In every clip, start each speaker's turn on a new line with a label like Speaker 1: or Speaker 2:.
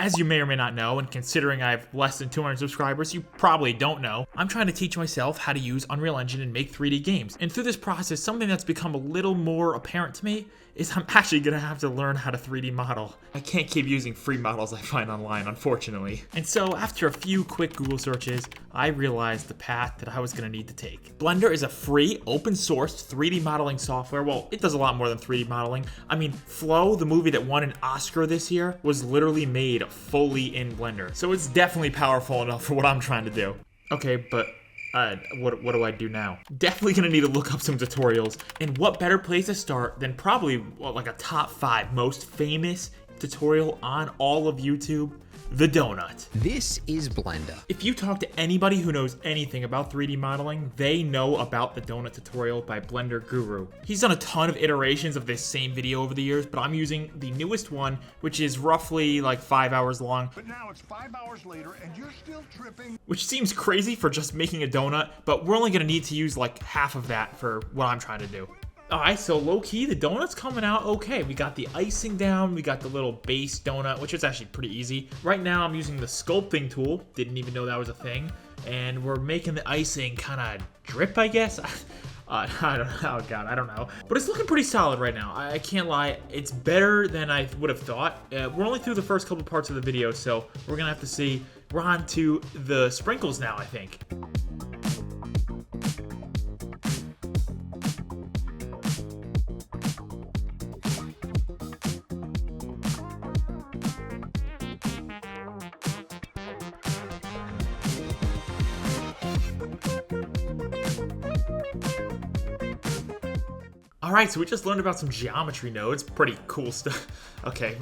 Speaker 1: As you may or may not know, and considering I have less than 200 subscribers, you probably don't know, I'm trying to teach myself how to use Unreal Engine and make 3D games. And through this process, something that's become a little more apparent to me is I'm actually gonna have to learn how to 3D model. I can't keep using free models I find online, unfortunately. And so after a few quick Google searches, I realized the path that I was gonna need to take. Blender is a free, open source 3D modeling software. Well, it does a lot more than 3D modeling. I mean, Flow, the movie that won an Oscar this year, was literally made fully in Blender. So it's definitely powerful enough for what I'm trying to do. Okay, but what do I do now? Definitely gonna need to look up some tutorials. And what better place to start than probably like a top 5 most famous tutorial on all of YouTube? The donut.
Speaker 2: This is Blender.
Speaker 1: If you talk to anybody who knows anything about 3D modeling, they know about the donut tutorial by Blender Guru. He's done a ton of iterations of this same video over the years, but I'm using the newest one, which is roughly like 5 hours long.
Speaker 3: But now it's 5 hours later and you're still tripping.
Speaker 1: Which seems crazy for just making a donut, but we're only gonna need to use like half of that for what I'm trying to do. Alright, so low-key, the donut's coming out okay. We got the icing down, we got the little base donut, which is actually pretty easy. Right now, I'm using the sculpting tool. Didn't even know that was a thing. And we're making the icing kind of drip, I guess? I don't know. Oh, God, I don't know. But it's looking pretty solid right now. I can't lie. It's better than I would have thought. We're only through the first couple parts of the video, so we're going to have to see. We're on to the sprinkles now, I think. Alright, so we just learned about some geometry nodes. Pretty cool stuff. Okay,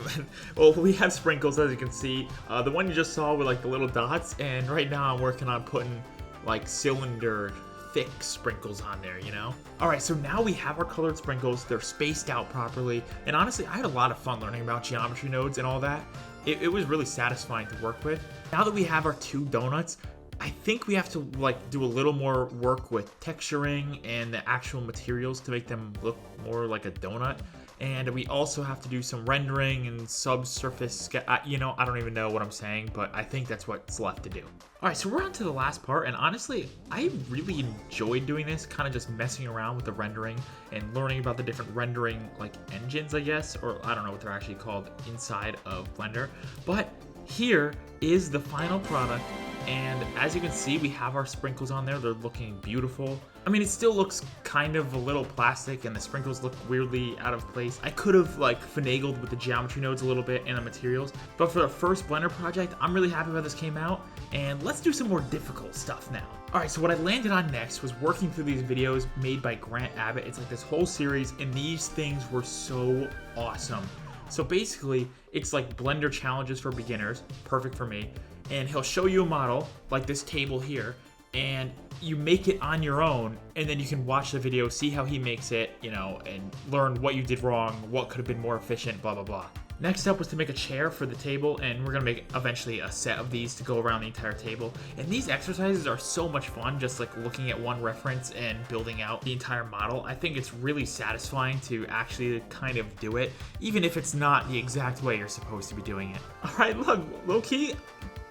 Speaker 1: well, we have sprinkles, as you can see. The one you just saw with like the little dots, and right now I'm working on putting like cylinder thick sprinkles on there, you know? Alright, so now we have our colored sprinkles. They're spaced out properly, and honestly, I had a lot of fun learning about geometry nodes and all that. It was really satisfying to work with. Now that we have our 2 donuts, I think we have to like do a little more work with texturing and the actual materials to make them look more like a donut. And we also have to do some rendering and subsurface, you know, I don't even know what I'm saying, but I think that's what's left to do. All right, so we're on to the last part, and honestly, I really enjoyed doing this, kind of just messing around with the rendering and learning about the different rendering like engines, I guess, or I don't know what they're actually called inside of Blender. But here is the final product. And as you can see, we have our sprinkles on there. They're looking beautiful. I mean, it still looks kind of a little plastic and the sprinkles look weirdly out of place. I could have like finagled with the geometry nodes a little bit and the materials. But for the first Blender project, I'm really happy how this came out. And let's do some more difficult stuff now. All right, so what I landed on next was working through these videos made by Grant Abbott. It's like this whole series, and these things were so awesome. So basically, it's like Blender challenges for beginners, perfect for me. And he'll show you a model, like this table here, and you make it on your own, and then you can watch the video, see how he makes it, you know, and learn what you did wrong, what could have been more efficient, blah, blah, blah. Next up was to make a chair for the table, and we're gonna make eventually a set of these to go around the entire table. And these exercises are so much fun, just like looking at one reference and building out the entire model. I think it's really satisfying to actually kind of do it, even if it's not the exact way you're supposed to be doing it. All right, look, low-key,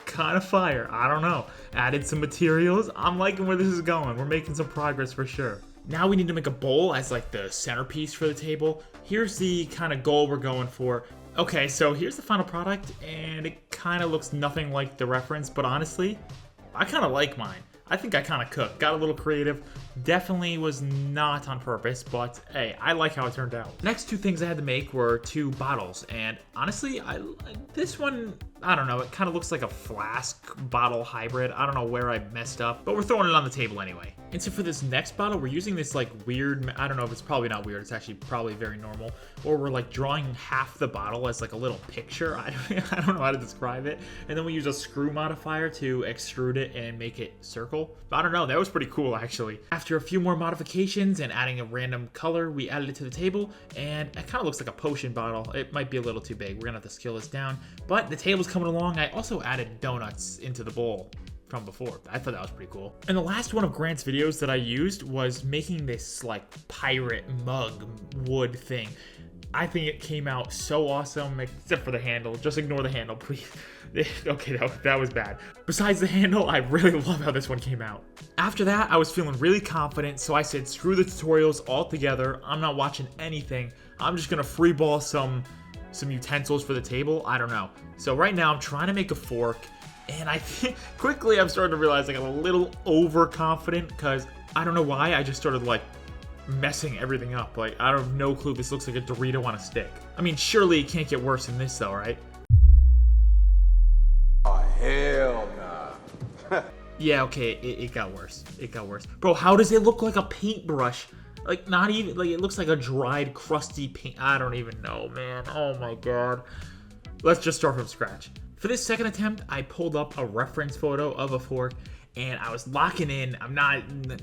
Speaker 1: kind of fire. I don't know. Added some materials. I'm liking where this is going. We're making some progress for sure. Now we need to make a bowl as like the centerpiece for the table. Here's the kind of goal we're going for. Okay, so here's the final product, and it kind of looks nothing like the reference, but honestly, I kind of like mine. I think I kind of cooked, got a little creative. Definitely was not on purpose, but hey, I like how it turned out. Next 2 things I had to make were 2 bottles, and honestly, this one, I don't know, it kind of looks like a flask bottle hybrid. I don't know where I messed up, but we're throwing it on the table anyway. And so for this next bottle, we're using this like weird, I don't know if it's probably not weird, it's actually probably very normal, or we're like drawing half the bottle as like a little picture. I don't know how to describe it. And then we use a screw modifier to extrude it and make it circle. I don't know, that was pretty cool actually. After a few more modifications and adding a random color, we added it to the table, and it kind of looks like a potion bottle. It might be a little too big. We're gonna have to scale this down, but the table's coming along. I also added donuts into the bowl from before. I thought that was pretty cool. And the last one of Grant's videos that I used was making this like pirate mug wood thing. I think it came out so awesome, except for the handle. Just ignore the handle, please. Okay, that was bad. Besides the handle, I really love how this one came out. After that, I was feeling really confident, so I said screw the tutorials altogether. I'm not watching anything. I'm just gonna freeball some utensils for the table. I don't know. So right now, I'm trying to make a fork, and I think quickly I'm starting to realize I got a little overconfident because I don't know why. I just started like messing everything up. Like, I have no clue. This looks like a Dorito on a stick. I mean, surely it can't get worse than this though, right?
Speaker 2: Oh, hell nah.
Speaker 1: Yeah, okay, it got worse. It got worse. Bro, how does it look like a paintbrush? Like, not even, like, it looks like a dried, crusty paint. I don't even know, man. Oh my god. Let's just start from scratch. For this second attempt, I pulled up a reference photo of a fork, and I was locking in.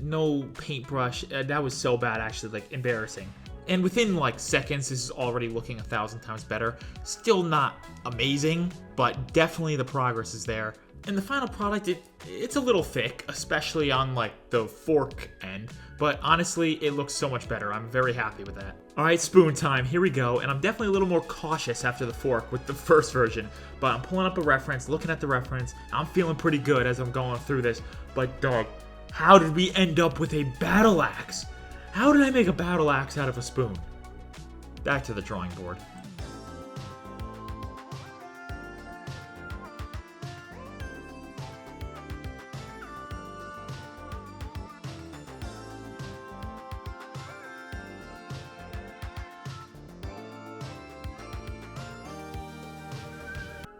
Speaker 1: No paintbrush. That was so bad, actually, like, embarrassing. And within, like, seconds, this is already looking 1,000 times better. Still not amazing, but definitely the progress is there. And the final product, it's a little thick, especially on, like, the fork end. But honestly, it looks so much better. I'm very happy with that. Alright, spoon time. Here we go. And I'm definitely a little more cautious after the fork with the first version. But I'm pulling up a reference, looking at the reference. I'm feeling pretty good as I'm going through this. But, dog, how did we end up with a battle axe? How did I make a battle axe out of a spoon? Back to the drawing board.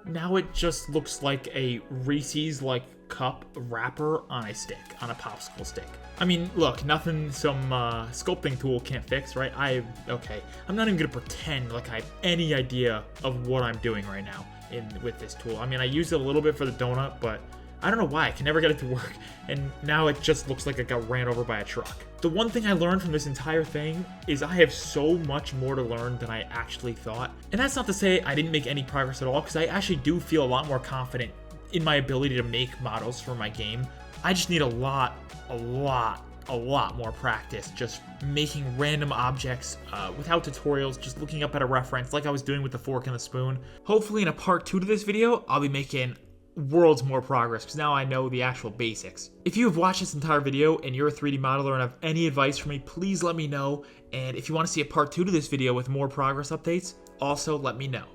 Speaker 1: Now it just looks like a Reese's like cup wrapper on a stick, on a popsicle stick. I mean, look, nothing some sculpting tool can't fix, right? Okay, I'm not even gonna pretend like I have any idea of what I'm doing right now with this tool. I mean, I used it a little bit for the donut, but I don't know why, I can never get it to work, and now it just looks like it got ran over by a truck. The one thing I learned from this entire thing is I have so much more to learn than I actually thought. And that's not to say I didn't make any progress at all, because I actually do feel a lot more confident in my ability to make models for my game. I just need a lot more practice just making random objects without tutorials, just looking up at a reference like I was doing with the fork and the spoon. Hopefully in a part 2 to this video, I'll be making worlds more progress because now I know the actual basics. If you have watched this entire video and you're a 3D modeler and have any advice for me, please let me know. And if you want to see a part 2 to this video with more progress updates, also let me know.